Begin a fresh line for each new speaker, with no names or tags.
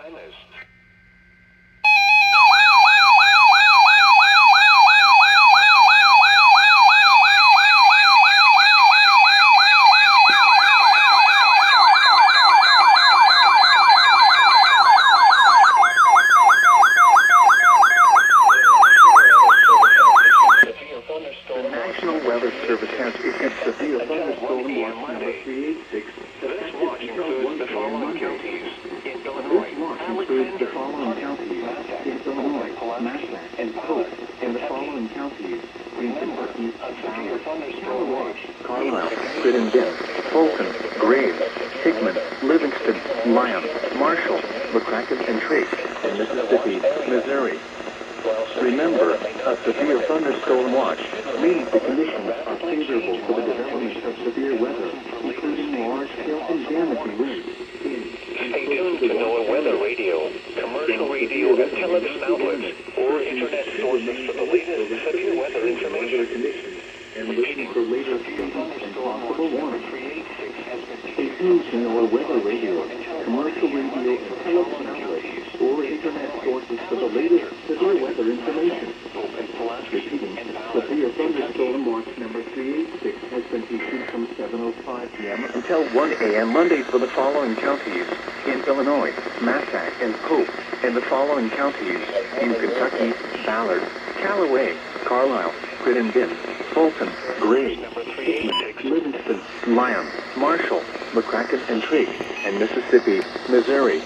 finest.
The National Weather Service has issued severe thunderstorm watch number 386.
This watch includes the following counties in Illinois.
This watch includes the following counties in Illinois, Massachusetts, and Polk, and the following counties in Kentucky, Ballard, Callaway, Carlisle, Crittenden, Fulton, Graves, Hickman, Livingston, Lyon, Marshall, McCracken, and Trace in Mississippi, Missouri. Remember, a severe thunderstorm watch means the conditions are favorable for the development of severe weather, including large-scale and damaging winds.
Stay tuned to NOAA Weather Radio, commercial radio and television outlets, or internet sources for the latest severe weather information.
And listen for later statements and possible warnings. Stay tuned to NOAA Weather Radio, commercial radio and television outlets, or internet sources for the latest severe weather information. Repeating, severe thunderstorm watch number 386 has been issued from 7:05 p.m. until 1 a.m. Monday for the following counties in Illinois, Massachusetts, and Polk, and the following counties in Kentucky, Ballard, Callaway, Carlisle, Crittenden, Fulton, Graves, Hickman, Livingston, Lyon, Marshall, McCracken, and Trace, and Mississippi, Missouri.